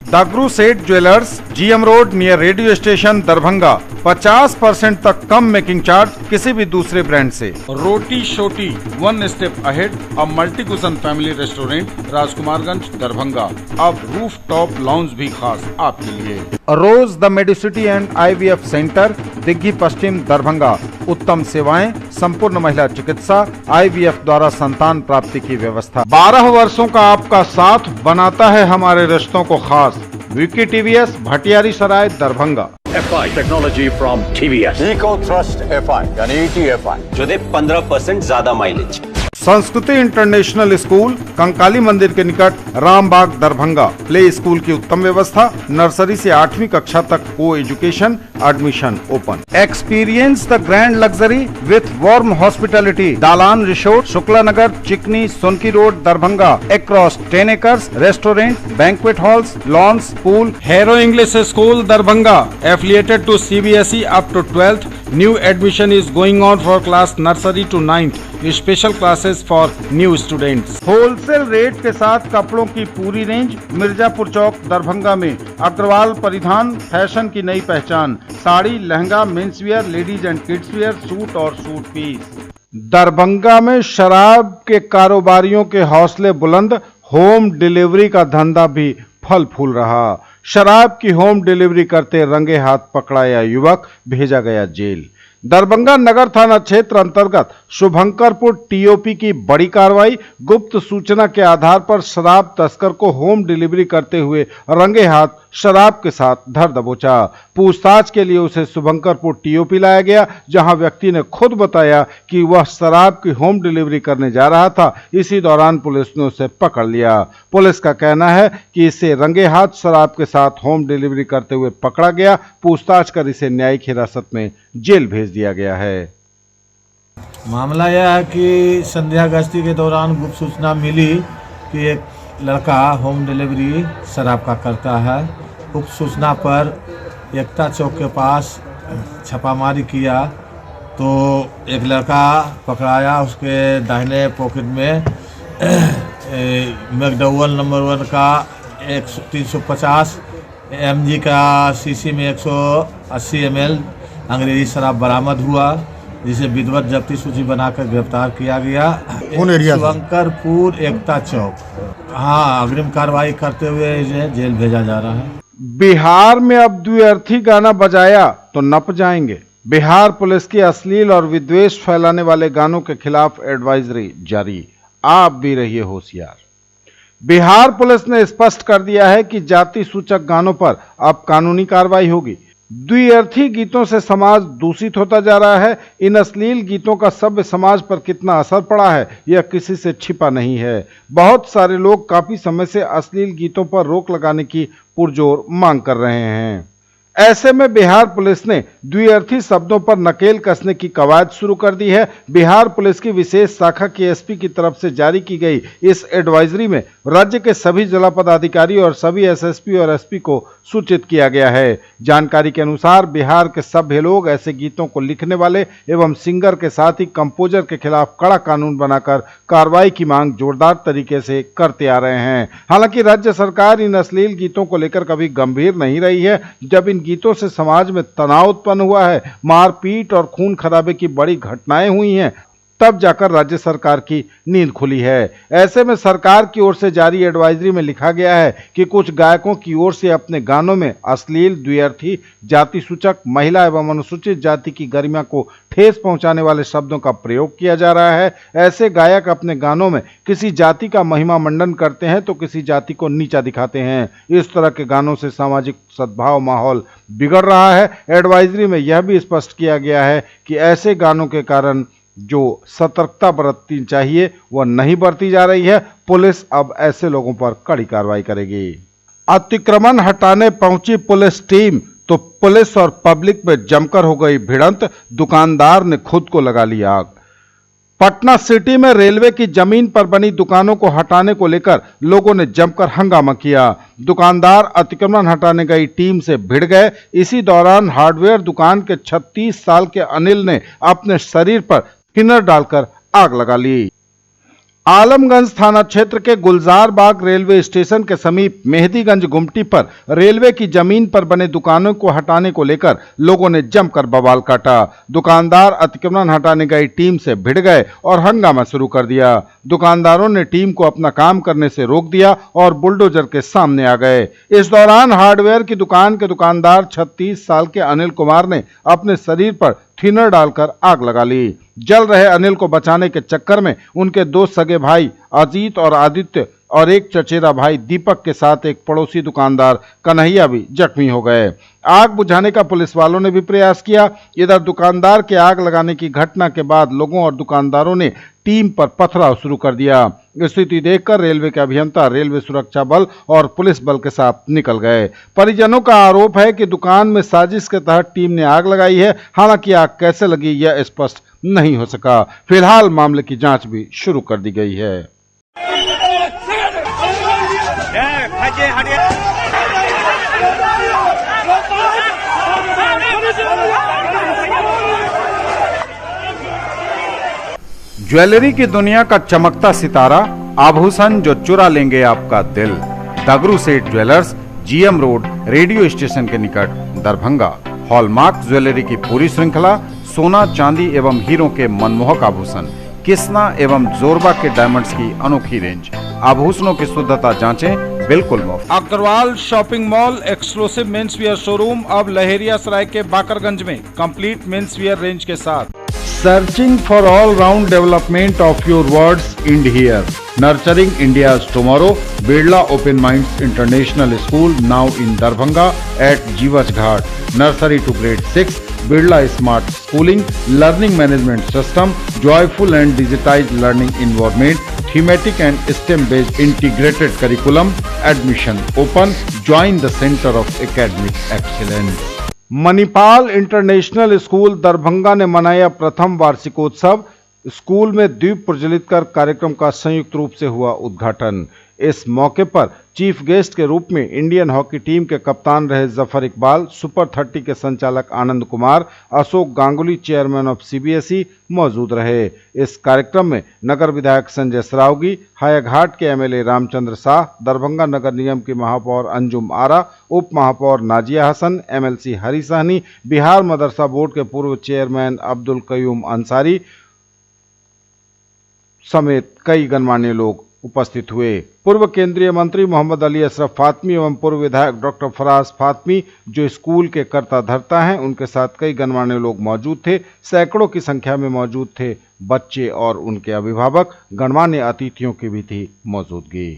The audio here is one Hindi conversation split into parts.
दागरू सेठ jewellers, GM road near radio station Darbhanga. 50% तक कम मेकिंग चार्ज किसी भी दूसरे ब्रांड से। Roti Shoti one step ahead, अब multi cuisine family restaurant, Rajkumarganj Darbhanga. अब रूफ टॉप लाउंज भी खास आपके लिए। Rose the Medicity and IVF centre, Digghi Pashchim Darbhanga. उत्तम सेवाएं, संपूर्ण महिला चिकित्सा, IVF द्वारा संतान प्राप्ति की व्यवस्था। 12 वर्षों का आपका साथ बनाता है हमारे रिश्तों को खास। Vicky TVS, Bhatiyari Sarai Darbhanga. FI technology from TVS, eco thrust FI यानी ETFI जो दे 15% ज्यादा माइलेज। संस्कृति इंटरनेशनल स्कूल, कंकाली मंदिर के निकट, रामबाग दरभंगा। प्ले स्कूल की उत्तम व्यवस्था, नर्सरी से 8वीं कक्षा तक को education, admission open. Experience the grand luxury with warm hospitality, Dalan resort, Shukla Nagar, Chikni, Sonki road Darbhanga. Across 10 acres, restaurant, banquet halls, lawns, pool. Hero English school Darbhanga, affiliated to CBSE up to 12th। New admission is going on for class nursery to 9th। Special classes for new students. Wholesale rate के साथ कपड़ों की पूरी रेंज, मिर्जापुर चौक दरभंगा में। अग्रवाल परिधान, फैशन की नई पहचान। Sari, lehenga, men's wear, ladies and kids wear, suit और सूट पीस। दरभंगा में शराब के कारोबारियों के हौसले बुलंद, होम डिलीवरी का धंधा भी फल फूल रहा। शराब की होम डिलीवरी करते रंगे हाथ पकड़ाया युवक, भेजा गया जेल। दरभंगा नगर थाना क्षेत्र अंतर्गत शुभंकरपुर TOP की बड़ी कार्रवाई। गुप्त सूचना के आधार पर शराब तस्कर को होम डिलीवरी करते हुए रंगे हाथ शराब के साथ धर दबोचा। पूछताछ के लिए उसे शुभंकरपुर TOP लाया गया, जहां व्यक्ति ने खुद बताया कि वह शराब की होम डिलीवरी करने जा रहा था। इसी दौरान पुलिस ने उसे पकड़ लिया। पुलिस का कहना है कि इसे रंगे हाथ शराब के साथ होम डिलीवरी करते हुए पकड़ा गया। पूछताछ कर इसे न्यायिक हिरासत में जेल भेज दिया गया है। मामला यह है कि संध्या गश्ती के दौरान गुप्त सूचना मिली कि एक लड़का होम डिलीवरी शराब का करता है। गुप्त सूचना पर एकता चौक के पास छापामारी किया तो एक लड़का पकड़ाया। उसके दाहिने पॉकेट में मैकडॉवेल नंबर 1 का 350 mg का शीशी में 180 ml अंग्रेजी शराब बरामद हुआ, जिसे विधिवत जब्ती सूची बनाकर गिरफ्तार किया गया। शुभंकरपुर एकता चौक। हाँ, अग्रिम कार्रवाई करते हुए इसे जेल भेजा जा रहा है। बिहार में अब द्व्यर्थी गाना बजाया तो नप जाएंगे। बिहार पुलिस की अश्लील और विद्वेष फैलाने वाले गानों के खिलाफ एडवाइजरी जारी, आप भी रहिए होशियार। बिहार पुलिस ने स्पष्ट कर दिया है कि जाति सूचक गानों पर अब कानूनी कार्रवाई होगी। द्व्यर्थी गीतों से समाज दूषित होता जा रहा है। इन अश्लील गीतों का सभ्य समाज पर कितना असर पड़ा है, यह किसी से छिपा नहीं है। बहुत सारे लोग काफी समय से अश्लील गीतों पर रोक लगाने की पुरजोर मांग कर रहे हैं। ऐसे में बिहार पुलिस ने द्व्यर्थी शब्दों पर नकेल कसने की कवायद शुरू कर दी है। बिहार पुलिस की विशेष शाखा के SP की तरफ से जारी की गई इस एडवाइजरी में राज्य के सभी जिला पदाधिकारी और सभी SSP और SP को सूचित किया गया है। जानकारी के अनुसार बिहार के सभ्य लोग ऐसे गीतों को लिखने वाले एवं सिंगर के साथ ही कंपोजर के खिलाफ कड़ा कानून बनाकर कार्रवाई की मांग जोरदार तरीके से करते आ रहे हैं। हालांकि राज्य सरकार इन अश्लील गीतों को लेकर कभी गंभीर नहीं रही है। जब इन गीतों से समाज में तनाव उत्पन्न हुआ है, मारपीट और खून खराबे की बड़ी घटनाएं हुई हैं, तब जाकर राज्य सरकार की नींद खुली है। ऐसे में सरकार की ओर से जारी एडवाइजरी में लिखा गया है कि कुछ गायकों की ओर से अपने गानों में अश्लील, द्व्यर्थी, जाति सूचक, महिला एवं अनुसूचित जाति की गरिमा को ठेस पहुंचाने वाले शब्दों का प्रयोग किया जा रहा है। ऐसे गायक अपने गानों में किसी जाति का महिमा मंडन करते हैं तो किसी जाति को नीचा दिखाते हैं। इस तरह के गानों से सामाजिक सद्भाव माहौल बिगड़ रहा है। एडवाइजरी में यह भी स्पष्ट किया गया है कि ऐसे गानों के कारण जो सतर्कता बरतनी चाहिए वह नहीं बरती जा रही है। पुलिस अब ऐसे लोगों पर कड़ी कार्रवाई करेगी। अतिक्रमण हटाने पहुंची पुलिस टीम तो पुलिस और पब्लिक में जमकर हो गई भिड़ंत। दुकानदार ने खुद को लगा ली आग। पटना सिटी में रेलवे की जमीन पर बनी दुकानों को हटाने को लेकर लोगों ने जमकर हंगामा किया। दुकानदार अतिक्रमण हटाने गई टीम से भिड़ गए। इसी दौरान हार्डवेयर दुकान के 36 साल के अनिल ने अपने शरीर पर थिनर डालकर आग लगा ली। आलमगंज थाना क्षेत्र के गुलजार बाग रेलवे स्टेशन के समीप मेहदीगंज गुमटी पर रेलवे की जमीन पर बने दुकानों को हटाने को लेकर लोगों ने जमकर बवाल काटा। दुकानदार अतिक्रमण हटाने गई टीम से भिड़ गए और हंगामा शुरू कर दिया। दुकानदारों ने टीम को अपना काम करने से रोक दिया और बुलडोजर के सामने आ गए। इस दौरान हार्डवेयर की दुकान के दुकानदार 36 साल के अनिल कुमार ने अपने शरीर पर थिनर डालकर आग लगा ली। जल रहे अनिल को बचाने के चक्कर में उनके दो सगे भाई अजीत और आदित्य और एक चचेरा भाई दीपक के साथ एक पड़ोसी दुकानदार कन्हैया भी जख्मी हो गए। आग बुझाने का पुलिस वालों ने भी प्रयास किया। इधर दुकानदार के आग लगाने की घटना के बाद लोगों और दुकानदारों ने टीम पर पथराव शुरू कर दिया। स्थिति देखकर रेलवे के अभियंता रेलवे सुरक्षा बल और पुलिस बल के साथ निकल गए। परिजनों का आरोप है कि दुकान में साजिश के तहत टीम ने आग लगाई है। हालांकि आग कैसे लगी यह स्पष्ट नहीं हो सका। फिलहाल मामले की जांच भी शुरू कर दी गई है। ज्वेलरी की दुनिया का चमकता सितारा, आभूषण जो चुरा लेंगे आपका दिल। दगरू सेठ jewellers, GM road, radio station के निकट, दरभंगा। हॉलमार्क ज्वेलरी की पूरी श्रृंखला, सोना, चांदी एवं हीरों के मनमोहक आभूषण, किस्ना एवं जोरबा के डायमंड्स की अनोखी रेंज। आभूषणों की शुद्धता जांचें बिल्कुल मुफ्त। Agarwal shopping mall exclusive men's wear showroom अब लहेरिया सराय के बाकरगंज में कंप्लीट मेंस वियर रेंज के साथ। Searching for all-round development of your words, end here. Nurturing India's tomorrow, Birla Open Minds International School now in Darbhanga at Jiwaj Ghat. Nursery to grade 6, Birla Smart Schooling, Learning Management System, joyful and digitized learning environment, thematic and STEM-based integrated curriculum. Admission open. Join the Center of Academic Excellence. Manipal international school Darbhanga ने मनाया प्रथम वार्षिकोत्सव। स्कूल में दीप प्रज्वलित कर कार्यक्रम का संयुक्त रूप से हुआ उद्घाटन। इस मौके पर चीफ गेस्ट के रूप में इंडियन हॉकी टीम के कप्तान रहे जफर इकबाल, सुपर 30 के संचालक Anand Kumar, Ashok Ganguly chairman of CBSE मौजूद रहे। इस कार्यक्रम में नगर विधायक संजय सरावगी, हायाघाट के एमएलए रामचंद्र शाह, दरभंगा नगर निगम की महापौर अंजुम आरा, उप महापौर नाजिया हसन, एमएलसी हरी सहनी, बिहार मदरसा बोर्ड के पूर्व चेयरमैन अब्दुल कयूम अंसारी समेत कई गणमान्य लोग उपस्थित हुए। पूर्व केंद्रीय मंत्री मोहम्मद अली अशरफ फातमी एवं पूर्व विधायक डॉक्टर फराज फातमी जो स्कूल के कर्ता धर्ता हैं, उनके साथ कई गणमान्य लोग मौजूद थे। सैकड़ों की संख्या में मौजूद थे बच्चे और उनके अभिभावक। गणमान्य अतिथियों की भी थी मौजूदगी।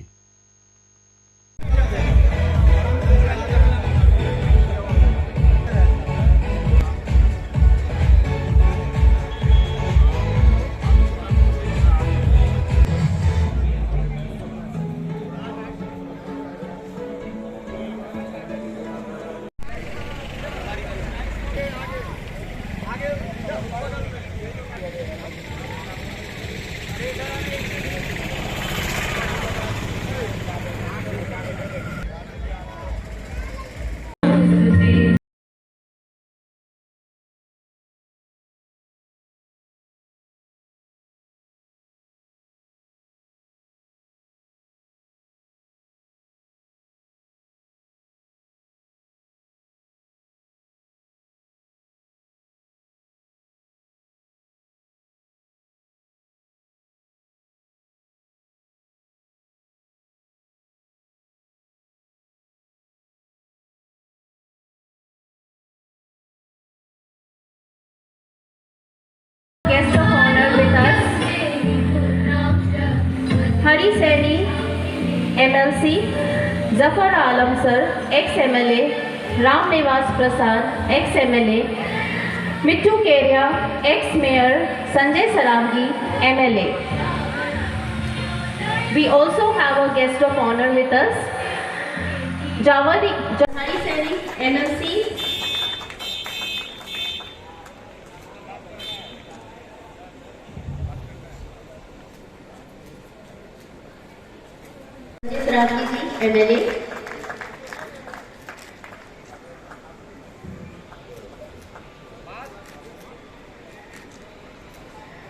Guest of honor with us, Hari Saini, MLC, Zafar Alam sir, ex-MLA, Ram Nivas Prasad, ex-MLA, Mittu Keria, ex-Mayor, Sanjay Saramgi, MLA. We also have a guest of honor with us, Hari Saini, MLC, rakhi ji MLA,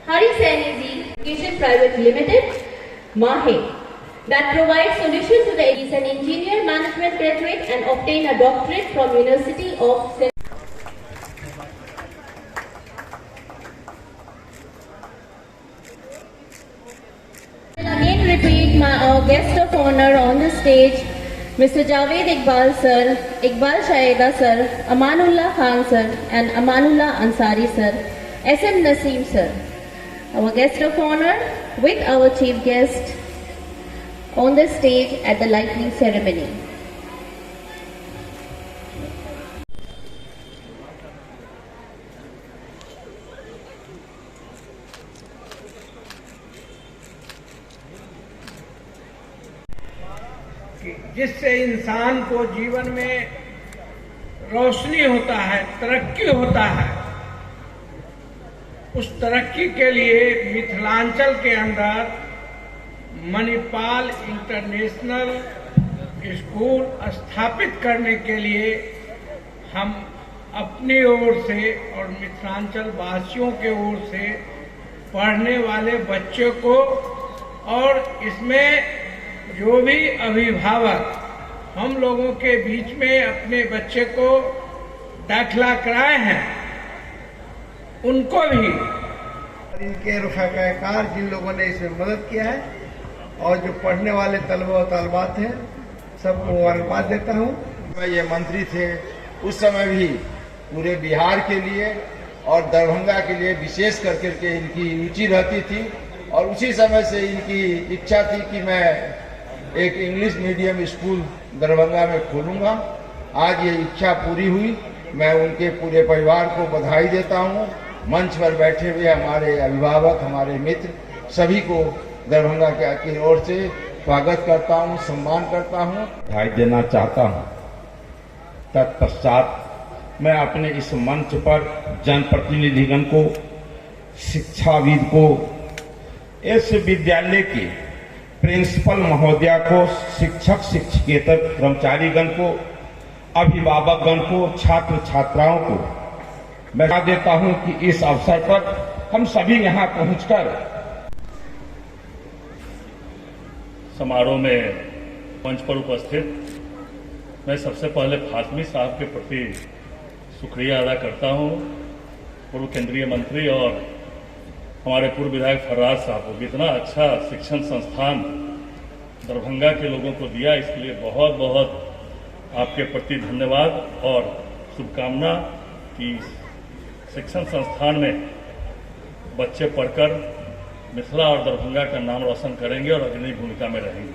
Hari Saini ji Education Private Limited, Mahe, that provides solution to the is an engineer management graduate and obtain a doctorate from University of Again repeat our guest of honor on the stage, Mr. Javed Iqbal sir, Iqbal Shaeda sir, Amanullah Khan sir and Amanullah Ansari sir, SM Naseem sir. Our guest of honor with our chief guest on the stage at the lighting ceremony. जिससे इंसान को जीवन में रोशनी होता है, तरक्की होता है, उस तरक्की के लिए मिथिलांचल के अंदर मणिपाल इंटरनेशनल स्कूल स्थापित करने के लिए हम अपनी ओर से और मिथिलांचल वासियों के ओर से पढ़ने वाले बच्चों को और इसमें जो भी अभिभावक हम लोगों के बीच में अपने बच्चे को दाखिला कराए हैं उनको भी इनके रफ़ाकार जिन लोगों ने इसमें मदद किया है और जो पढ़ने वाले तलबा और तलबात हैं सबको मुबारकबाद देता हूँ। ये मंत्री थे उस समय भी पूरे बिहार के लिए और दरभंगा के लिए विशेष करके इनकी रुचि रहती थी और उसी समय से इनकी इच्छा थी कि मैं एक इंग्लिश मीडियम स्कूल दरभंगा में खोलूंगा। आज ये इच्छा पूरी हुई। मैं उनके पूरे परिवार को बधाई देता हूँ। मंच पर बैठे हुए हमारे अभिभावक, हमारे मित्र सभी को दरभंगा की ओर से स्वागत करता हूँ, सम्मान करता हूँ, बधाई देना चाहता हूँ। तत्पश्चात मैं अपने इस मंच पर जनप्रतिनिधिगण को, शिक्षाविद को, इस विद्यालय के प्रिंसिपल महोदया को, शिक्षक शिक्षकेतर कर्मचारीगण को, अभिभावकगण को, छात्र छात्राओं को मैं बता देता हूं कि इस अवसर पर हम सभी यहां पहुंचकर समारोह में मंच पर उपस्थित मैं सबसे पहले फातमी साहब के प्रति शुक्रिया अदा करता हूं। पूर्व केंद्रीय मंत्री और हमारे पूर्व विधायक फर्राज साहब को इतना अच्छा शिक्षण संस्थान दरभंगा के लोगों को दिया, इसके लिए बहुत बहुत आपके प्रति धन्यवाद और शुभकामना कि शिक्षण संस्थान में बच्चे पढ़कर मिथिला और दरभंगा का नाम रोशन करेंगे और अग्रणी भूमिका में रहेंगे।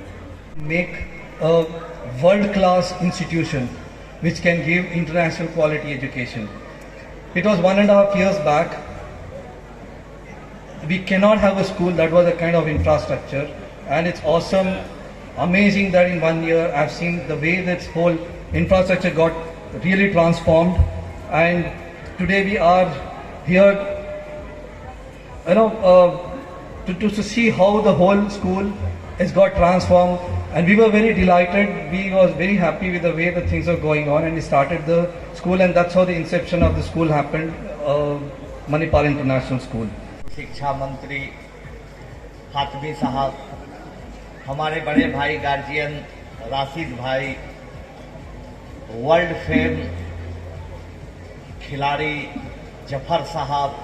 Make a world-class institution which can give international quality education. It was 1.5 years back. We cannot have a school that was a kind of infrastructure, and it's awesome, amazing that in 1 year I've seen the way this whole infrastructure got really transformed, and today we are here, to see how the whole school has got transformed, and we were very delighted. We was very happy with the way the things are going on, and we started the school, and that's how the inception of the school happened, Manipal International School. शिक्षा मंत्री फातमी साहब, हमारे बड़े भाई गार्जियन राशिद भाई, वर्ल्ड फेम खिलाड़ी जफर साहब,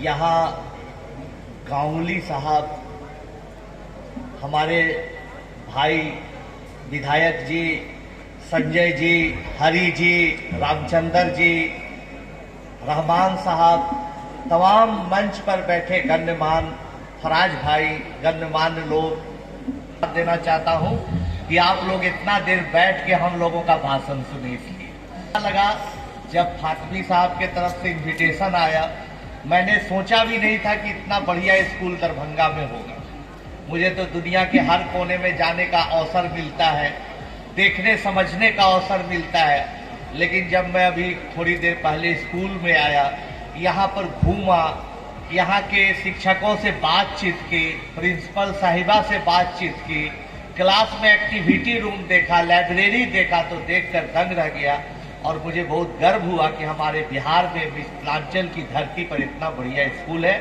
यहाँ गांगुली साहब, हमारे भाई विधायक जी संजय जी, हरी जी, रामचंद्र जी, रहमान साहब, तमाम मंच पर बैठे गण्यमान फराज भाई, गण्यमान्य लोग, देना चाहता हूं कि आप लोग इतना देर बैठ के हम लोगों का भाषण सुने। इसलिए अच्छा लगा जब फातमी साहब के तरफ से इनविटेशन आया। मैंने सोचा भी नहीं था कि इतना बढ़िया स्कूल दरभंगा में होगा। मुझे तो दुनिया के हर कोने में जाने का अवसर मिलता है, देखने समझने का अवसर मिलता है, लेकिन जब मैं अभी थोड़ी देर पहले स्कूल में आया, यहाँ पर घूमा, यहाँ के शिक्षकों से बातचीत की, प्रिंसिपल साहिबा से बातचीत की, क्लास में एक्टिविटी रूम देखा, लाइब्रेरी देखा तो देखकर दंग रह गया। और मुझे बहुत गर्व हुआ कि हमारे बिहार में मिथिलांचल की धरती पर इतना बढ़िया स्कूल है।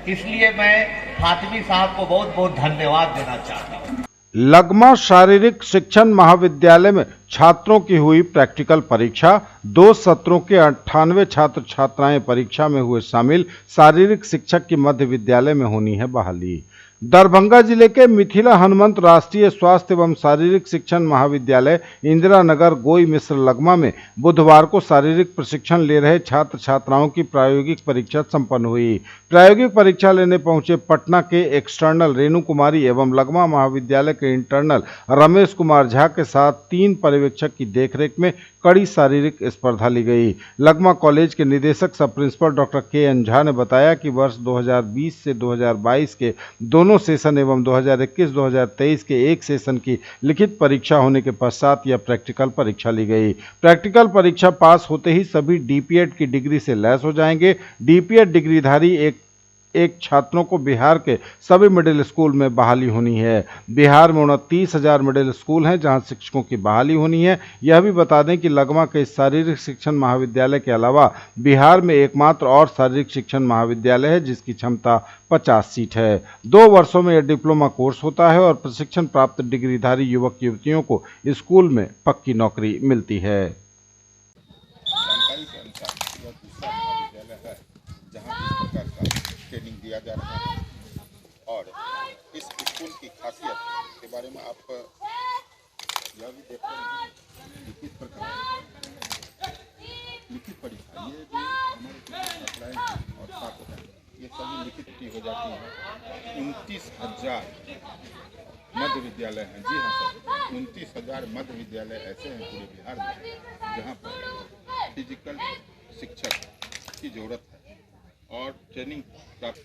इसलिए मैं फातिमी साहब को बहुत बहुत धन्यवाद देना चाहता हूँ। लगमा शारीरिक शिक्षण महाविद्यालय में छात्रों की हुई प्रैक्टिकल परीक्षा। 2 सत्रों के 98 छात्र छात्राएं परीक्षा में हुए शामिल। शारीरिक शिक्षक की मध्य विद्यालय में होनी है बहाली। दरभंगा जिले के मिथिला हनुमंत राष्ट्रीय स्वास्थ्य एवं शारीरिक शिक्षण महाविद्यालय इंदिरा नगर गोई मिश्र लगमा में बुधवार को शारीरिक प्रशिक्षण ले रहे छात्र छात्राओं की प्रायोगिक परीक्षा संपन्न हुई। प्रायोगिक परीक्षा लेने पहुंचे पटना के एक्सटर्नल रेणु कुमारी एवं लगमा महाविद्यालय के इंटरनल रमेश कुमार झा के साथ 3 पर्यवेक्षक की देखरेख में कड़ी शारीरिक स्पर्धा ली गई। लगमा कॉलेज के निदेशक सब प्रिंसिपल डॉक्टर के.एन. झा ने बताया कि वर्ष 2020 से 2022 के दोनों सेशन एवं 2021-2023 के एक सेशन की लिखित परीक्षा होने के पश्चात यह प्रैक्टिकल परीक्षा ली गई। प्रैक्टिकल परीक्षा पास होते ही सभी डीपीएड की डिग्री से लैस हो जाएंगे। डीपीएड डिग्रीधारी एक छात्रों को बिहार के सभी मिडिल स्कूल में बहाली होनी है। बिहार में 29,000 मिडिल स्कूल हैं जहां शिक्षकों की बहाली होनी है। यह भी बता दें कि लगमा के शारीरिक शिक्षण महाविद्यालय के अलावा बिहार में एकमात्र और शारीरिक शिक्षण महाविद्यालय है जिसकी क्षमता 50 सीट है। 2 वर्षों में यह डिप्लोमा कोर्स होता है और प्रशिक्षण प्राप्त डिग्रीधारी युवक युवतियों को स्कूल में पक्की नौकरी मिलती है। ट्रेनिंग दिया जा रहा है और इस स्कूल की खासियत के बारे में आप यह भी देखते हैं कि किस प्रकार लिखित परीक्षा ये भी हमारे अप्लाई और छात्र हैं ये सभी लिखित हो जाती है। 29,000 मध्य विद्यालय हैं। जी हाँ सर, 29,000 मध्य विद्यालय ऐसे हैं पूरे बिहार में जहाँ पर फिजिकल शिक्षक की जरूरत है और ट्रेनिंग प्राप्त।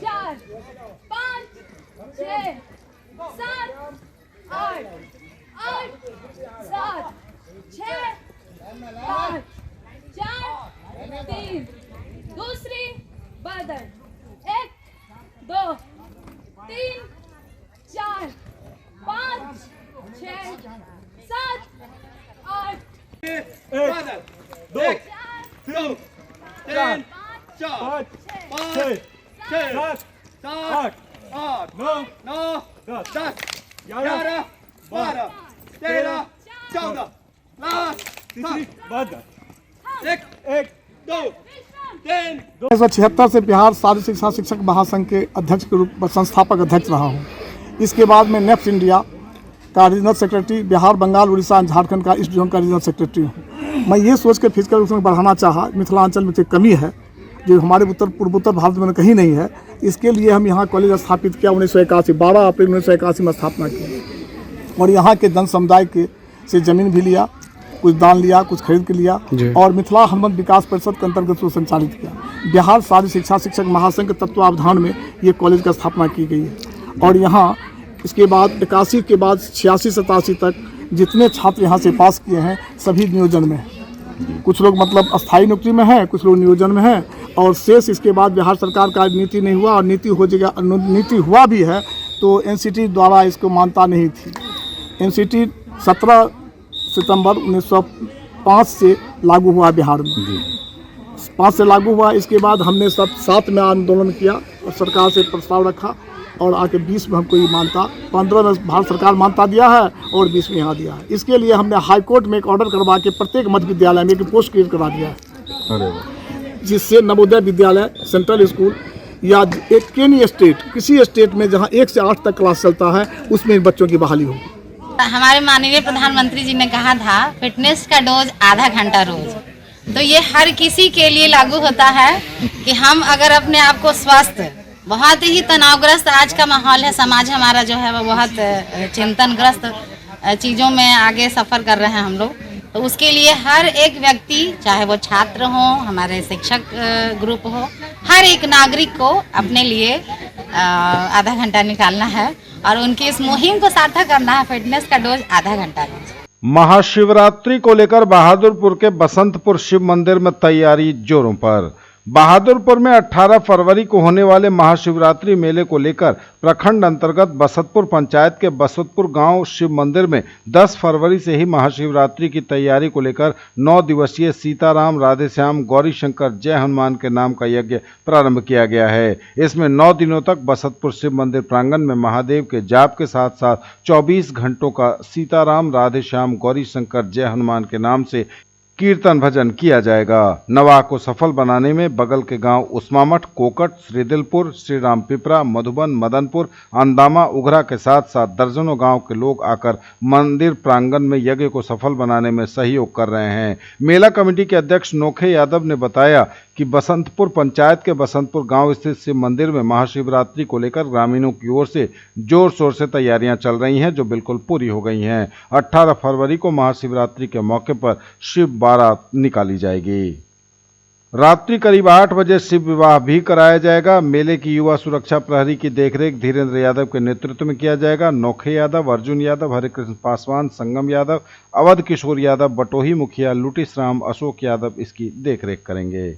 4, 5, 6, 7, 8, 7, 6, 5, 4, 3, दूसरी बदल 1, 2, 3, 4, 5, 6, 7, 8, 1, 2, 3, 4, 5, 6, 7, 8, 9, 10, 11, 12, 13, 14, लास्ट तीसरी बदल 1, 2, 3। 1976 से बिहार शारीरिक शिक्षा शिक्षक महासंघ के अध्यक्ष के रूप में संस्थापक अध्यक्ष रहा हूँ। इसके बाद मैं नेफ्स इंडिया का रीजनल सेक्रेटरी, बिहार, बंगाल, उड़ीसा और झारखंड का ईस्ट जोन का रीजनल सेक्रेटरी हूँ। मैं ये सोच के फिजिकल रूप में बढ़ाना चाहा, मिथिलांचल में तो कमी है जो हमारे पूर्वोत्तर भारत में कहीं नहीं है। इसके लिए हम यहाँ कॉलेज स्थापित किया 1981, 12 अप्रैल 1981 में स्थापना की और यहाँ के जन समुदाय के से ज़मीन भी लिया, कुछ दान लिया, कुछ खरीद के लिया और मिथिला हनुमंत विकास परिषद के अंतर्गत को संचालित किया। बिहार शारीरिक शिक्षा शिक्षक महासंघ के तत्वावधान में ये कॉलेज का स्थापना की गई है और यहाँ इसके बाद 81 के बाद 86-87 तक जितने छात्र यहाँ से पास किए हैं सभी नियोजन में हैं। कुछ लोग मतलब अस्थायी नौकरी में हैं, कुछ लोग नियोजन में हैं और शेष इसके बाद बिहार सरकार का नीति नहीं हुआ और नीति हुआ भी है तो एनसीटी द्वारा इसको मान्यता नहीं थी। एनसीटी 17 सितंबर 1905 से लागू हुआ बिहार में, 5 से लागू हुआ। इसके बाद हमने सब 7 में आंदोलन किया और सरकार से प्रस्ताव रखा और आके 20 में हमको ये मान्यता, 15 में भारत सरकार मान्यता दिया है और 20 में यहाँ दिया है। इसके लिए हमने हाई कोर्ट में एक ऑर्डर करवा के प्रत्येक मध्य विद्यालय में एक पोस्ट क्रिएट करा दिया है जिससे नवोदय विद्यालय, सेंट्रल स्कूल या एक केनी स्टेट, किसी स्टेट में जहाँ 1 से 8 तक क्लास चलता है, उसमें बच्चों की बहाली होगी। हमारे माननीय प्रधानमंत्री जी ने कहा था फिटनेस का डोज आधा घंटा रोज, तो ये हर किसी के लिए लागू होता है कि हम अगर अपने आप को स्वस्थ, बहुत ही तनावग्रस्त आज का माहौल है, समाज हमारा जो है वो बहुत चिंतनग्रस्त चीज़ों में आगे सफ़र कर रहे हैं हम लोग, तो उसके लिए हर एक व्यक्ति, चाहे वो छात्र हो, हमारे शिक्षक ग्रुप हो, हर एक नागरिक को अपने लिए आधा घंटा निकालना है और उनकी इस मुहिम को सार्थक करना है। फिटनेस का डोज आधा घंटा रोज। महाशिवरात्रि को लेकर बहादुरपुर के बसंतपुर शिव मंदिर में तैयारी जोरों पर। बहादुरपुर में 18 फरवरी को होने वाले महाशिवरात्रि मेले को लेकर प्रखंड अंतर्गत बसंतपुर पंचायत के बसंतपुर गांव शिव मंदिर में 10 फरवरी से ही महाशिवरात्रि की तैयारी को लेकर 9 दिवसीय सीताराम राधेश्याम गौरी शंकर जय हनुमान के नाम का यज्ञ प्रारंभ किया गया है। इसमें 9 दिनों तक बसंतपुर शिव मंदिर प्रांगण में महादेव के जाप के साथ साथ 24 घंटों का सीताराम राधेश्याम गौरी शंकर जय हनुमान के नाम से कीर्तन भजन किया जाएगा। नवाह को सफल बनाने में बगल के गांव उस्मामठ, कोकट, श्रीदिलपुर, श्री राम पिपरा, मधुबन, मदनपुर, अंदामा, उघरा के साथ साथ दर्जनों गांव के लोग आकर मंदिर प्रांगण में यज्ञ को सफल बनाने में सहयोग कर रहे हैं। मेला कमेटी के अध्यक्ष नोखे यादव ने बताया कि बसंतपुर पंचायत के बसंतपुर गांव स्थित शिव मंदिर में महाशिवरात्रि को लेकर ग्रामीणों की ओर से जोर शोर से तैयारियां चल रही हैं, जो बिल्कुल पूरी हो गई हैं। 18 फरवरी को महाशिवरात्रि के मौके पर शिव बारात निकाली जाएगी। रात्रि करीब 8 बजे शिव विवाह भी कराया जाएगा। मेले की युवा सुरक्षा प्रहरी की देखरेख धीरेन्द्र यादव के नेतृत्व में किया जाएगा। नोखे यादव, अर्जुन यादव, हरिकृष्ण पासवान, संगम यादव, अवध किशोर यादव, बटोही मुखिया, लुटिस राम, अशोक यादव इसकी देखरेख करेंगे।